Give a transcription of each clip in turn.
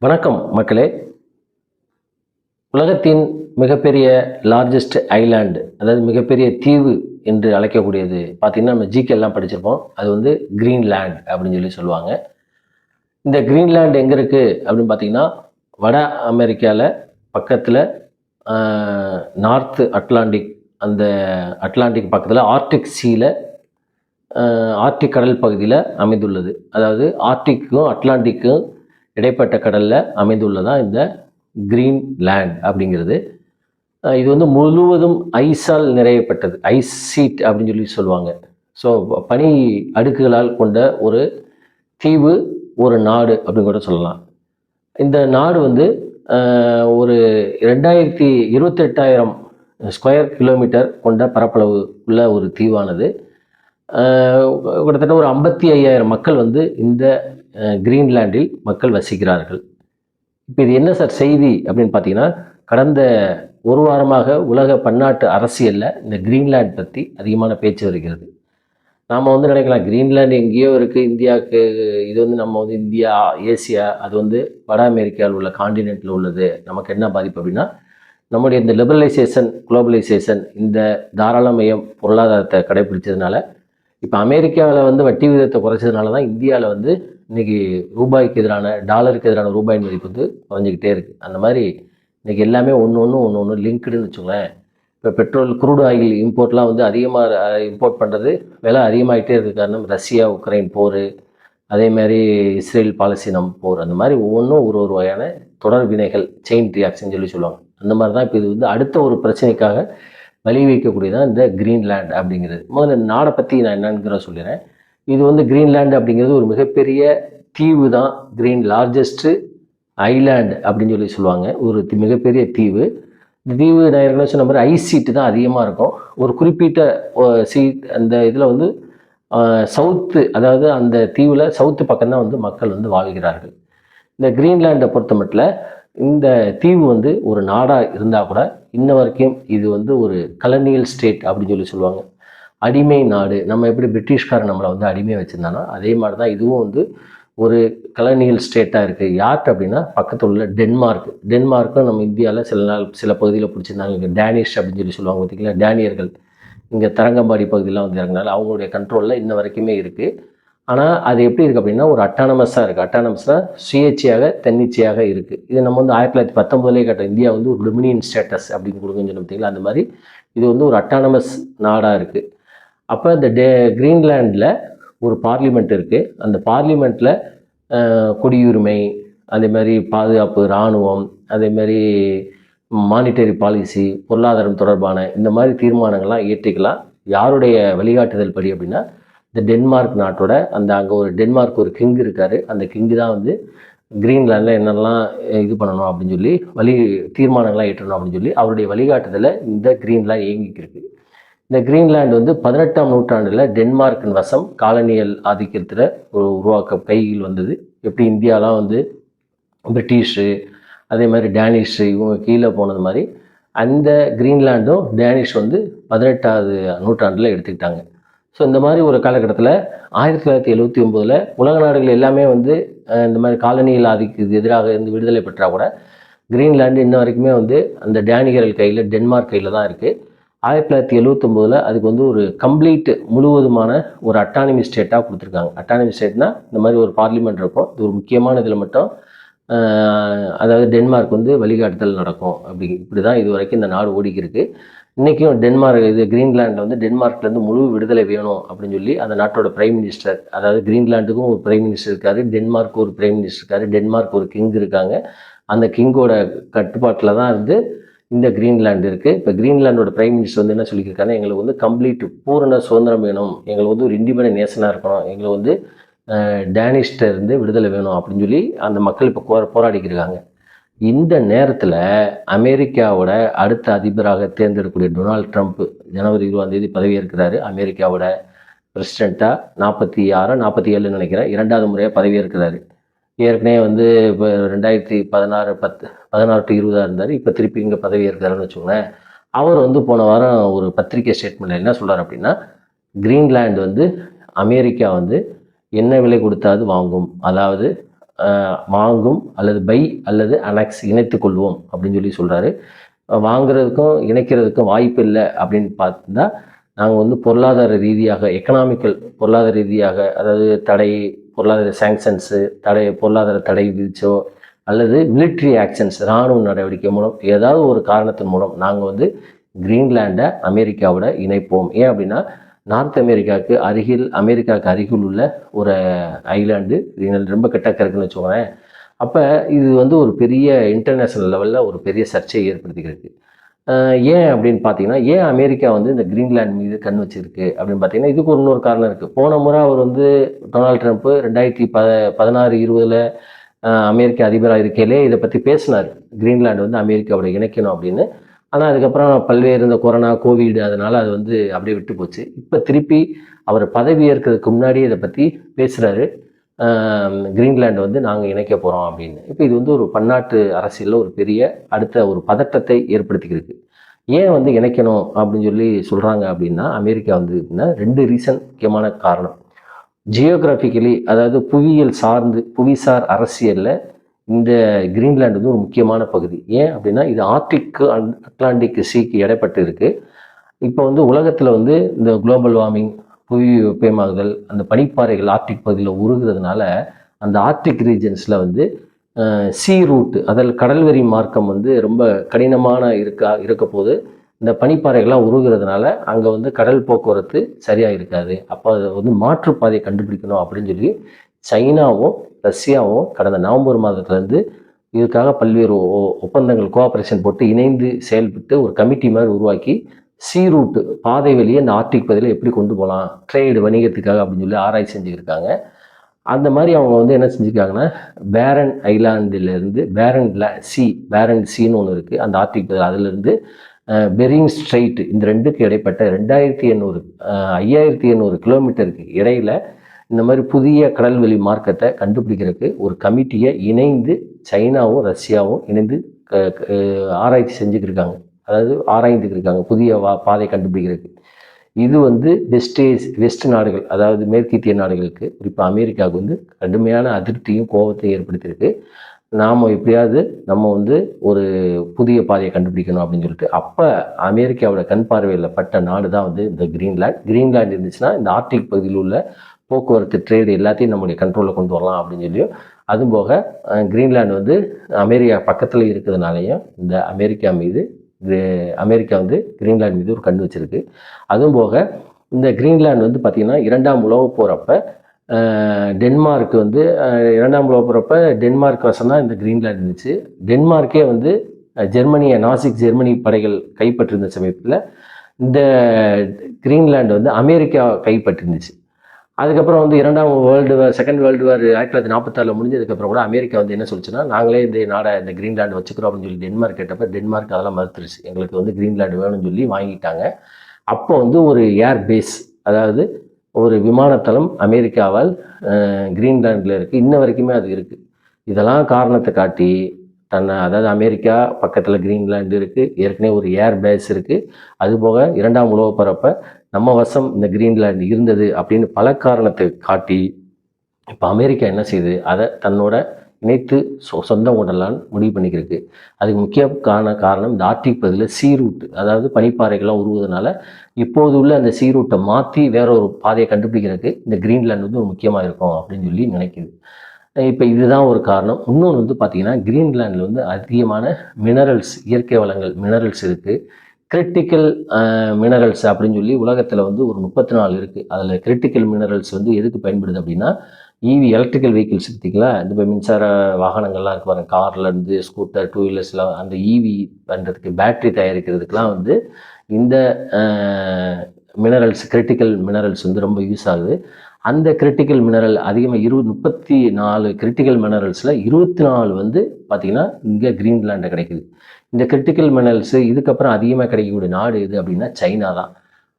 வணக்கம் மக்களே. உலகத்தின் மிகப்பெரிய லார்ஜஸ்ட் ஐலாண்டு, அதாவது மிகப்பெரிய தீவு என்று அழைக்கக்கூடியது பார்த்திங்கன்னா, நம்ம ஜிகே எல்லாம் படிச்சிருப்போம். அது வந்து கிரீன்லேண்ட் அப்படின்னு சொல்லுவாங்க. இந்த கிரீன்லேண்ட் எங்கே இருக்குது அப்படின்னு பார்த்தீங்கன்னா, வட அமெரிக்காவில் பக்கத்தில் நார்த்து அட்லாண்டிக், அந்த அட்லாண்டிக் பக்கத்தில் ஆர்க்டிக் சீல, ஆர்க்டிக் கடல் பகுதியில் அமைந்துள்ளது. அதாவது ஆர்க்டிக்கும் அட்லாண்டிக்கும் இடைப்பட்ட கடலில் அமைந்துள்ளதான் இந்த கிரீன்லேண்ட் அப்படிங்கிறது. இது வந்து முழுவதும் ஐஸால் நிறையப்பட்டது, ஐஸ் சீட் அப்படின்னு சொல்லுவாங்க. ஸோ பனி அடுக்குகளால் கொண்ட ஒரு தீவு, ஒரு நாடு அப்படின்னு கூட சொல்லலாம். இந்த நாடு வந்து ஒரு 28,000 ஸ்கொயர் கிலோமீட்டர் கொண்ட பரப்பளவு உள்ள ஒரு தீவானது. கிட்டத்தட்ட ஒரு 55,000 மக்கள் வந்து இந்த கிரீன்லேண்டில் மக்கள் வசிக்கிறார்கள். இப்போ இது என்ன சார் செய்தி அப்படின்னு பார்த்தீங்கன்னா, கடந்த ஒரு வாரமாக உலக பன்னாட்டு அரசியலில் இந்த கிரீன்லேண்ட் பற்றி அதிகமான பேச்சு வருகிறது. நாம் வந்து நினைக்கலாம், கிரீன்லேண்ட் எங்கேயோ இருக்குது, இந்தியாவுக்கு இது வந்து நம்ம வந்து இந்தியா, ஏசியா, அது வந்து வட அமெரிக்காவில் உள்ள காண்டினென்ட்டில் உள்ளது, நமக்கு என்ன பாதிப்பு அப்படின்னா, நம்முடைய இந்த லிபரலைசேஷன், குளோபலைசேஷன், இந்த தாராளமயம் பொருளாதாரத்தை கடைபிடிச்சதுனால, இப்போ அமெரிக்காவில் வந்து வட்டி விகிதத்தை குறைச்சதுனால தான் இந்தியாவில் வந்து இன்றைக்கி ரூபாய்க்கு எதிரான, டாலருக்கு எதிரான ரூபாயின் மதிப்பு வந்து குறைஞ்சிக்கிட்டே இருக்குது. அந்த மாதிரி இன்றைக்கி எல்லாமே ஒன்று லிங்க்டுன்னு வச்சுக்கோங்களேன். இப்போ பெட்ரோல், குரூட் ஆயில் இம்போர்ட்லாம் வந்து அதிகமாக இம்போர்ட் பண்ணுறது விலை அதிகமாகிட்டே இருக்க காரணம் ரஷ்யா உக்ரைன் போர், அதேமாதிரி இஸ்ரேல் பாலஸ்தீனம் போர், அந்த மாதிரி ஒவ்வொன்றும் ஒரு ஒரு வகையான தொடர் வினைகள், செயின் ரியாக்ஷன் சொல்லுவாங்க. அந்த மாதிரி தான் இப்போ இது வந்து அடுத்த ஒரு பிரச்சனைக்காக வழி வைக்கக்கூடியதான் இந்த கிரீன்லேண்ட் அப்படிங்கிறது. முதல்ல இந்த நாடை பற்றி நான் என்னங்கிற சொல்லிடுறேன். இது வந்து கிரீன்லேண்ட் அப்படிங்கிறது ஒரு மிகப்பெரிய தீவு தான். லார்ஜஸ்ட்டு ஐலாண்ட் அப்படின்னு சொல்லுவாங்க. ஒரு மிகப்பெரிய தீவு. இந்த தீவு நான் ஏற்கனவே சொன்ன மாதிரி ஐஸ் சீட்டு தான் அதிகமாக இருக்கும். ஒரு குறிப்பிட்ட சீட் அந்த இதில் வந்து சவுத்து, அதாவது அந்த தீவில் சவுத்து பக்கம்தான் வந்து மக்கள் வந்து வாழ்கிறார்கள். இந்த கிரீன்லேண்டை பொறுத்த மட்டும் இந்த தீவு வந்து ஒரு நாடாக இருந்தால் கூட இன்ன வரைக்கும் இது வந்து ஒரு கலனியல் ஸ்டேட் அப்படின்னு சொல்லுவாங்க. அடிமை நாடு. நம்ம எப்படி பிரிட்டிஷ்காரன் நம்மளை வந்து அடிமையை வச்சுருந்தானோ அதே மாதிரி தான் இதுவும் வந்து ஒரு கலனியல் ஸ்டேட்டாக இருக்குது. யார்கிட்ட அப்படின்னா பக்கத்தில் உள்ள டென்மார்க்கும் நம்ம இந்தியாவில் சில பகுதியில் பிடிச்சிருந்தாங்க. இங்கே டேனிஷ் அப்படின்னு சொல்லுவாங்க பார்த்திங்களா, டேனியர்கள் இங்கே தரங்கம்பாடி பகுதியெலாம் வந்து இறங்கினால அவங்களுடைய கண்ட்ரோலில் இன்ன வரைக்குமே இருக்குது. ஆனால் அது எப்படி இருக்குது அப்படின்னா ஒரு அட்டானமஸாக இருக்குது. அட்டானமஸ்னால் சுயேட்சையாக, தன்னிச்சையாக இருக்குது. இது நம்ம வந்து 1919 கேட்டோம், இந்தியா வந்து ஒரு டொமினியன் ஸ்டேட்டஸ் அப்படின்னு கொடுக்குன்னு சொல்லி பார்த்தீங்களா. அந்த மாதிரி இது வந்து ஒரு அட்டானமஸ் நாடாக இருக்குது. அப்போ இந்த கிரீன்லேண்டில் ஒரு பார்லிமெண்ட் இருக்குது. அந்த பார்லிமெண்ட்டில் குடியுரிமை, அதேமாதிரி பாதுகாப்பு, இராணுவம், அதேமாதிரி மானிட்டரி பாலிசி, பொருளாதாரம் தொடர்பான இந்த மாதிரி தீர்மானங்கள்லாம் இயற்றிக்கலாம். யாருடைய வழிகாட்டுதல் படி அப்படின்னா இந்த டென்மார்க் நாட்டோட அங்கே ஒரு டென்மார்க் ஒரு கிங் இருக்கார். அந்த கிங்கு தான் வந்து கிரீன்லேண்டில் என்னெல்லாம் இது பண்ணணும் அப்படின்னு சொல்லி தீர்மானங்கள்லாம் ஏற்றணும் அப்படின்னு சொல்லி அவருடைய வழிகாட்டுதலை இந்த கிரீன்லேண்ட் இயங்கிக்கிருக்கு. இந்த கிரீன்லேண்ட் வந்து 18ஆம் நூற்றாண்டில் டென்மார்க்கின் வசம் காலனியல் ஆதிக்கத்தில் உருவாக்க கையில் வந்தது. எப்படி இந்தியாலாம் வந்து பிரிட்டிஷு, அதே மாதிரி டேனிஷு இவங்க கீழே போனது மாதிரி அந்த கிரீன்லேண்டும் டேனிஷ் வந்து 18ஆவது நூற்றாண்டில் எடுத்துக்கிட்டாங்க. ஸோ இந்த மாதிரி ஒரு காலகட்டத்தில் 1979 உலக நாடுகள் எல்லாமே வந்து இந்த மாதிரி காலனியல் ஆதிக்கத்துக்கு எதிராக இருந்து விடுதலை பெற்றால் கூட கிரீன்லேண்டு இன்ன வரைக்குமே வந்து அந்த டேனியர்கள் கையில், டென்மார்க் கையில் தான் இருக்குது. 1979 அதுக்கு வந்து ஒரு கம்ப்ளீட் முழுவதுமான ஒரு அட்டானமி ஸ்டேட்டாக கொடுத்துருக்காங்க. அட்டானமி ஸ்டேட்னால் இந்த மாதிரி ஒரு பார்லிமெண்ட் இருக்கும். இது ஒரு முக்கியமான இதில் மட்டும் அதாவது டென்மார்க் வந்து வழிகாட்டுதல் நடக்கும். இப்படி தான் இது வரைக்கும் இந்த நாடு ஓடிக்கிருக்கு. இன்றைக்கும் கிரீன்லேண்டில் வந்து டென்மார்க்லேருந்து முழு விடுதலை வேணும் அப்படின்னு சொல்லி அந்த நாட்டோட பிரைம் மினிஸ்டர், அதாவது கிரீன்லேண்டுக்கும் ஒரு பிரைம் மினிஸ்டர் இருக்கார், டென்மார்க்கு ஒரு பிரைம் மினிஸ்டர் இருக்கார், டென்மார்க் ஒரு கிங் இருக்காங்க. அந்த கிங்கோட கட்டுப்பாட்டில் தான் இருந்து இந்த கிரீன்லேண்ட் இருக்குது. இப்போ கிரீன்லேண்டோட பிரைம் மினிஸ்டர் வந்து என்ன சொல்லியிருக்காருன்னா, எங்களுக்கு வந்து கம்ப்ளீட் பூரண சுதந்திரம் வேணும், எங்களுக்கு வந்து ஒரு இண்டிபெண்டன்ட் நேஷனாக இருக்கணும், எங்களுக்கு வந்து டேனிஷ்ட இருந்து விடுதலை வேணும் அப்படின்னு சொல்லி அந்த மக்கள் இப்போ போராடிக்கிறாங்க. இந்த நேரத்தில் அமெரிக்காவோட அடுத்த அதிபராக தேர்ந்தெடுக்கக்கூடிய டொனால்ட் ட்ரம்ப் ஜனவரி 20ஆம் பதவியேற்கிறாரு. அமெரிக்காவோட பிரசிடெண்ட்டாக 47 நினைக்கிறேன், 2வது முறையாக பதவியேற்கிறாரு. ஏற்கனவே வந்து இப்போ 2016 to 20 இருந்தார். இப்போ திருப்பி இங்கே பதவி ஏற்கிறாருன்னு வச்சுக்கோங்களேன். அவர் வந்து போன வாரம் ஒரு பத்திரிகை ஸ்டேட்மெண்ட்டில் என்ன சொல்கிறார் அப்படின்னா, கிரீன்லேண்ட் வந்து அமெரிக்கா வந்து என்ன விலை கொடுத்தாது வாங்கும், அதாவது வாங்கும் அல்லது பை அல்லது அனெக்ஸ் இணைத்துக் கொள்வோம் அப்படின்னு சொல்லி சொல்கிறாரு. வாங்குறதுக்கும் இணைக்கிறதுக்கும் வாய்ப்பு இல்லை அப்படின்னு பார்த்தா நாங்கள் வந்து பொருளாதார ரீதியாக பொருளாதார ரீதியாக, அதாவது பொருளாதார சாங்ஷன்ஸு பொருளாதார தடை விதிச்சோ அல்லது மிலிட்ரி ஆக்ஷன்ஸ் இராணுவ நடவடிக்கை மூலம் ஏதாவது ஒரு காரணத்தின் மூலம் நாங்கள் வந்து கிரீன்லாண்டை அமெரிக்காவோட இணைப்போம். ஏன் அப்படின்னா நார்த் அமெரிக்காவுக்கு அருகில் உள்ள ஒரு ஐலாண்டு கிரீன்லாண்டு ரொம்ப கிட்டக்க இருக்குன்னு வச்சுக்கோங்களேன். அப்போ இது வந்து ஒரு பெரிய இன்டர்நேஷ்னல் லெவலில் ஒரு பெரிய சர்ச்சையை ஏற்படுத்திக்கிறது. ஏன் அப்படின்னு பார்த்தீங்கன்னா, ஏன் அமெரிக்கா வந்து இந்த கிரீன்லாண்ட் மீது கண் வச்சிருக்கு அப்படின்னு பார்த்தீங்கன்னா, இதுக்கு இன்னொரு காரணம் இருக்குது. போன முறை அவர் வந்து டொனால்ட் ட்ரம்ப்பு 2016-20 அமெரிக்க அதிபராக இருக்கையிலே இதை பற்றி பேசினார், கிரீன்லாண்டு வந்து அமெரிக்காவோட இணைக்கணும் அப்படின்னு. ஆனால் அதுக்கப்புறம் பல்வேறு இந்த கொரோனா, கோவிட், அதனால் அது வந்து அப்படியே விட்டு போச்சு. இப்போ திருப்பி அவர் பதவி ஏற்கிறதுக்கு முன்னாடி இதை பற்றி பேசுகிறாரு, கிரீன்லாண்டு வந்து நாங்கள் இணைக்க போகிறோம் அப்படின்னு. இப்போ இது வந்து ஒரு பன்னாட்டு அரசியலில் ஒரு பெரிய அடுத்த ஒரு பதட்டத்தை ஏற்படுத்திக்கிருக்கு. ஏன் வந்து இணைக்கணும் அப்படின்னு சொல்லி சொல்கிறாங்க அப்படின்னா, அமெரிக்கா வந்து 2 ரீசன் முக்கியமான காரணம். ஜியோகிராஃபிக்கலி, அதாவது புவிசார் அரசியலில் இந்த கிரீன்லாண்டு வந்து ஒரு முக்கியமான பகுதி. ஏன் அப்படின்னா இது அட்லாண்டிக் சீக்கு இடைப்பட்டு இருக்குது. இப்போ வந்து உலகத்தில் வந்து இந்த குளோபல் வார்மிங், புவி வெப்பமாகுதல், அந்த பனிப்பாறைகள் ஆர்டிக் பகுதியில் உருகிறதுனால அந்த ஆர்டிக் ரீஜன்ஸில் வந்து சீ ரூட், அதில் கடல்வரி மார்க்கம் வந்து ரொம்ப கடினமான இருக்க போது இந்த பனிப்பாறைகள்லாம் உருகிறதுனால அங்கே வந்து கடல் போக்குவரத்து சரியாக இருக்காது. அப்போ அதை வந்து மாற்றுப்பாதையை கண்டுபிடிக்கணும் அப்படின்னு சொல்லி சைனாவும் ரஷ்யாவும் கடந்த நவம்பர் மாதத்துலேருந்து இதுக்காக பல்வேறு ஒப்பந்தங்கள், கோஆப்ரேஷன் போட்டு இணைந்து செயல்பட்டு ஒரு கமிட்டி மாதிரி உருவாக்கி சீ ரூட்டு, பாதை வழியே இந்த ஆர்டிக் பகுதியில் எப்படி கொண்டு போகலாம் ட்ரேடு, வணிகத்துக்காக அப்படின்னு சொல்லி ஆராய்ச்சி செஞ்சுருக்காங்க. அந்த மாதிரி அவங்க வந்து என்ன செஞ்சுருக்காங்கன்னா, பேரன் ஐலாண்டிலேருந்து பேரன் சீன்னு ஒன்று இருக்குது அந்த ஆர்டிக் பகுதியில், அதுலேருந்து பெரிங் ஸ்ட்ரெயிட், இந்த ரெண்டுக்கு இடைப்பட்ட 5800 கிலோமீட்டருக்கு இடையில இந்த மாதிரி புதிய கடல்வெளி மார்க்கத்தை கண்டுபிடிக்கிறதுக்கு ஒரு கமிட்டியை இணைந்து சைனாவும் ரஷ்யாவும் இணைந்து ஆராய்ச்சி செஞ்சுக்கிருக்காங்க. அதாவது ஆராய்ந்துக்கிருக்காங்க புதிய பாதை கண்டுபிடிக்கிறதுக்கு. இது வந்து வெஸ்ட் நாடுகள், அதாவது மேற்கத்திய நாடுகளுக்கு, குறிப்பாக அமெரிக்காவுக்கு வந்து கடுமையான அதிருப்தியும் கோபத்தையும் ஏற்படுத்தியிருக்கு. நாம் எப்படியாவது நம்ம வந்து ஒரு புதிய பாதையை கண்டுபிடிக்கணும் அப்படின்னு சொல்லிட்டு அப்போ அமெரிக்காவோட கண் பார்வையில் பட்ட நாடு தான் வந்து இந்த கிரீன்லாண்ட் இருந்துச்சுன்னா இந்த ஆர்டிக் பகுதியில் உள்ள போக்குவரத்து, ட்ரேடு எல்லாத்தையும் நம்முடைய கண்ட்ரோலில் கொண்டு வரலாம் அப்படின்னு சொல்லியும், அதுவும் போக கிரீன்லாண்டு வந்து அமெரிக்கா பக்கத்தில் இருக்கிறதுனாலையும் இந்த அமெரிக்கா வந்து கிரீன்லாண்ட் மீது ஒரு கண் வச்சிருக்கு. அதுவும் போக இந்த கிரீன்லாண்டு வந்து பார்த்திங்கன்னா 2ஆம் உலகப் போகிறப்ப டென்மார்க் வந்து 2ஆம் உலகப் போகிறப்ப டென்மார்க் வசம் தான் இந்த கிரீன்லாண்ட் இருந்துச்சு. டென்மார்க்கே வந்து நாசிக் ஜெர்மனி படைகள் கைப்பற்றிருந்த சமயத்தில் இந்த கிரீன்லாண்டு வந்து அமெரிக்கா கைப்பற்றிருந்துச்சு. அதுக்கப்புறம் வந்து செகண்ட் வேர்ல்டு வார் 1946 முடிஞ்சதுக்கப்புறம் கூட அமெரிக்கா வந்து என்ன சொல்லிச்சுன்னா, நாங்களே இந்த கிரீன்லாண்டு வச்சுக்கிறோம் அப்படின்னு சொல்லி டென்மார்க் கேட்டப்ப டென்மார்க் அதெல்லாம் மறுத்துருச்சு. எங்களுக்கு வந்து கிரீன்லாண்டு வேணும்னு சொல்லி வாங்கிட்டாங்க. அப்போ வந்து ஒரு ஏர் பேஸ், அதாவது ஒரு விமானத்தளம் அமெரிக்காவால் கிரீன்லாண்டில் இருக்குது. இன்ன வரைக்குமே அது இருக்குது. இதெல்லாம் காரணத்தை காட்டி அதாவது அமெரிக்கா பக்கத்தில் கிரீன்லாண்டு இருக்குது, ஏற்கனவே ஒரு ஏர் பேஸ் இருக்குது. அதுபோக 2ஆம் உலகப் போகிறப்ப நம்ம வசம் இந்த கிரீன்லாண்டு இருந்தது அப்படின்னு பல காரணத்தை காட்டி இப்போ அமெரிக்கா என்ன செய்யுது, அதை தன்னோட இணைத்து சொந்தம் கொண்டலான்னு முடிவு பண்ணிக்கிருக்கு. அதுக்கு முக்கிய காரணம் இந்த ஆர்டிக் பகுதியில் சீ ரூட், அதாவது பனிப்பாறைகள்லாம் உருவதுனால இப்போது உள்ள அந்த சீ ரூட்டை மாற்றி வேற ஒரு பாதையை கண்டுபிடிக்கிறதுக்கு இந்த கிரீன்லாண்டு வந்து ஒரு முக்கியமாக இருக்கும் அப்படின்னு சொல்லி நினைக்குது. இப்போ இதுதான் ஒரு காரணம். இன்னொன்று வந்து பார்த்திங்கன்னா, கிரீன்லாண்டில் வந்து அதிகமான மினரல்ஸ், இயற்கை வளங்கள், மினரல்ஸ் இருக்குது. கிரிட்டிக்கல் மினரல்ஸ் அப்படின்னு சொல்லி உலகத்தில் வந்து ஒரு 34 இருக்குது. அதில் கிரிட்டிக்கல் மினரல்ஸ் வந்து எதுக்கு பயன்படுது அப்படின்னா, எலக்ட்ரிக்கல் வெஹிக்கிள்ஸ் பார்த்திங்களா, இந்த மின்சார வாகனங்கள்லாம் இருக்குது பாருங்கள், கார்லேருந்து ஸ்கூட்டர், 2 வீலர்ஸ்லாம், அந்த பண்ணுறதுக்கு, பேட்ரி தயாரிக்கிறதுக்கெலாம் வந்து இந்த கிரிட்டிக்கல் மினரல்ஸ் வந்து ரொம்ப யூஸ் ஆகுது. அந்த கிரிட்டிக்கல் மினரல் அதிகமாக 34 கிரிட்டிக்கல் மினரல்ஸில் 24 வந்து பார்த்திங்கன்னா இங்கே கிரீன்லாண்டில் கிடைக்குது. இந்த கிரிட்டிக்கல் மினரல்ஸு இதுக்கப்புறம் அதிகமாக கிடைக்கக்கூடிய நாடு எது அப்படின்னா சைனா தான்.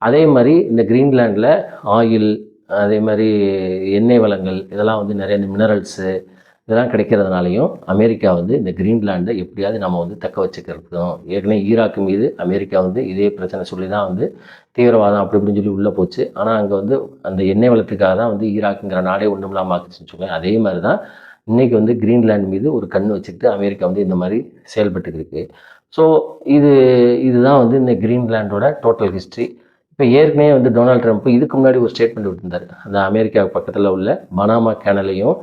அதே மாதிரி இந்த கிரீன்லாண்டில் ஆயில், அதே மாதிரி எண்ணெய் வளங்கள், இதெல்லாம் வந்து நிறைய இந்த மினரல்ஸு இதெல்லாம் கிடைக்கிறதுனாலையும் அமெரிக்கா வந்து இந்த கிரீன்லாண்டை எப்படியாவது நம்ம வந்து தக்க வச்சுக்கிறதும், ஏற்கனவே ஈராக்கு மீது அமெரிக்கா வந்து இதே பிரச்சனை சொல்லி தான் வந்து தீவிரவாதம் அப்படி இப்படின்னு சொல்லி உள்ளே போச்சு. ஆனால் அங்கே வந்து அந்த எண்ணெய் வளத்துக்காக தான் வந்து ஈராக்குங்கிற நாடே ஒன்றும் இல்லாமல் ஆக்குச்சுன்னு சொல்லுவேன். அதே மாதிரி தான் இன்றைக்கி வந்து கிரீன்லாந்து மீது ஒரு கண் வச்சுக்கிட்டு அமெரிக்கா வந்து இந்த மாதிரி செயல்பட்டுக்கு இருக்கு. ஸோ இதுதான் வந்து இந்த கிரீன்லாண்டோட டோட்டல் ஹிஸ்ட்ரி. இப்போ ஏற்கனவே வந்து டொனால்ட் ட்ரம்ப் இதுக்கு முன்னாடி ஒரு ஸ்டேட்மெண்ட் விட்டுருந்தார். அந்த அமெரிக்கா பக்கத்தில் உள்ள பனாமா கேனலையும்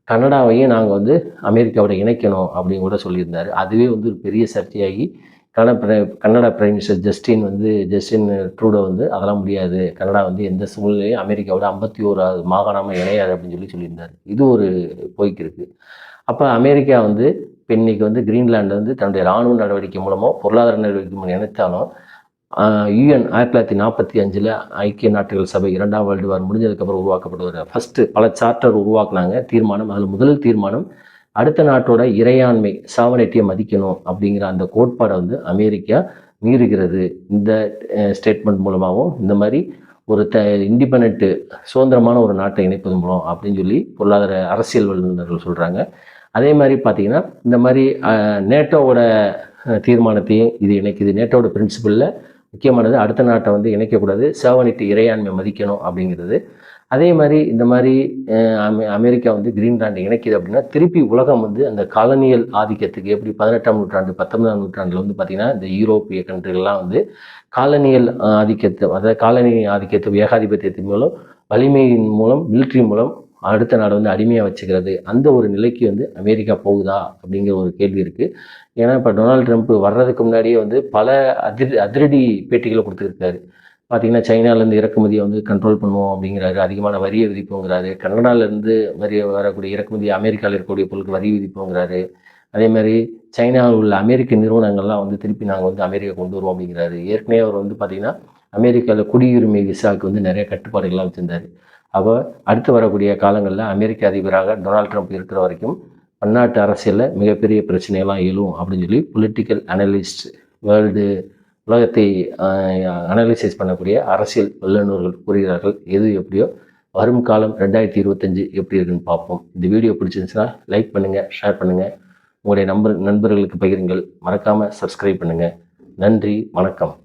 கனடாவையும் நாங்கள் வந்து அமெரிக்காவோட இணைக்கணும் அப்படின்னு கூட சொல்லியிருந்தார். அதுவே வந்து ஒரு பெரிய சர்ச்சையாகி Canada prime minister Justin Trudeau வந்து அதெல்லாம் முடியாது, கனடா வந்து எந்த சூழ்நிலையும் அமெரிக்காவோட 51வது மாகாணமாக இணையாது அப்படின்னு சொல்லியிருந்தார். இது ஒரு போய்க்கு இருக்குது. அப்போ அமெரிக்கா வந்து இப்போ இன்றைக்கி வந்து கிரீன்லாண்டு வந்து தன்னுடைய இராணுவ நடவடிக்கை மூலமோ பொருளாதார நடவடிக்கை மூலம் இணைத்தாலும் UN 1945 ஐக்கிய நாடுகள் சபை 2ஆம் வேர்ல்டு வார் முடிஞ்சதுக்கப்புறம் உருவாக்கப்பட்ட ஒரு ஃபஸ்ட்டு பல சார்ட்டர் உருவாக்குனாங்க தீர்மானம். அதில் முதல் தீர்மானம் அடுத்த நாட்டோட இறையாண்மை சாவனெட்டியை மதிக்கணும் அப்படிங்கிற அந்த கோட்பாடை வந்து அமெரிக்கா மீறுகிறது. இந்த ஸ்டேட்மெண்ட் மூலமாகவும் இந்த மாதிரி ஒரு இண்டிபெண்ட் சுதந்திரமான ஒரு நாட்டை இணைப்பது மூலம் அப்படின்னு சொல்லி பொருளாதார அரசியல் வல்லுநர்கள் சொல்கிறாங்க. அதே மாதிரி பார்த்திங்கன்னா இந்த மாதிரி நேட்டோவோட தீர்மானத்தையும் இது இணைக்குது. நேட்டோட பிரின்சிபலில் முக்கியமானது அடுத்த நாட்டை வந்து இணைக்கக்கூடாது, சாவனிட்டி இறையாண்மை மதிக்கணும் அப்படிங்கிறது. அதே மாதிரி இந்த மாதிரி அமெரிக்கா வந்து கிரீன்லாண்டை இணைக்குது அப்படின்னா திருப்பி உலகம் வந்து அந்த காலனியல் ஆதிக்கத்துக்கு எப்படி 18ஆம் நூற்றாண்டு 19ஆம் நூற்றாண்டில் வந்து பார்த்திங்கன்னா இந்த யூரோப்பிய கண்ட்ரிகள்லாம் வந்து காலனியல் ஆதிக்கத்தை, அதாவது காலனி ஆதிக்கத்தை ஏகாதிபத்தியத்தின் மூலம் வலிமையின் மூலம் மிலிட்ரி மூலம் அடுத்த நாடு வந்து அடிமையாக வச்சுக்கிறது, அந்த ஒரு நிலைக்கு வந்து அமெரிக்கா போகுதா அப்படிங்கிற ஒரு கேள்வி இருக்குது. ஏன்னா இப்போ டொனால்ட் ட்ரம்ப் வர்றதுக்கு முன்னாடியே வந்து பல அதிரடி பேட்டிகளை கொடுத்துருக்காரு. பார்த்திங்கன்னா சைனாலேருந்து இறக்குமதியை வந்து கண்ட்ரோல் பண்ணுவோம் அப்படிங்கிறாரு, அதிகமான வரியை விதிப்போங்கிறாரு. கனடாலேருந்து வரக்கூடிய இறக்குமதி அமெரிக்காவில் இருக்கக்கூடிய பொருளுக்கு வரி விதிப்போங்கிறாரு. அதே மாதிரி சைனாவில் உள்ள அமெரிக்க நிறுவனங்கள்லாம் வந்து திருப்பி நாங்கள் வந்து அமெரிக்கா கொண்டு வருவோம் அப்படிங்கிறாரு. ஏற்கனவே அவர் வந்து பார்த்திங்கன்னா அமெரிக்காவில் குடியுரிமை விசாவுக்கு வந்து நிறைய கட்டுப்பாடுகள்லாம் வச்சுருந்தார். அப்போ அடுத்து வரக்கூடிய காலங்களில் அமெரிக்க அதிபராக டொனால்ட் ட்ரம்ப் இருக்கிற வரைக்கும் பன்னாட்டு அரசியலில் மிகப்பெரிய பிரச்சனையெல்லாம் எழும் அப்படின்னு சொல்லி பொலிட்டிக்கல் அனலிஸ்ட் உலகத்தை அனலைசைஸ் பண்ணக்கூடிய அரசியல் வல்லுநர்கள் கூறுகிறார்கள். எது எப்படியோ வரும் காலம் 2025 எப்படி இருக்குன்னு பார்ப்போம். இந்த வீடியோ பிடிச்சிருந்துச்சுன்னா லைக் பண்ணுங்கள், ஷேர் பண்ணுங்கள், உங்களுடைய நண்பர்களுக்கு பகிருங்கள். மறக்காமல் சப்ஸ்கிரைப் பண்ணுங்கள். நன்றி, வணக்கம்.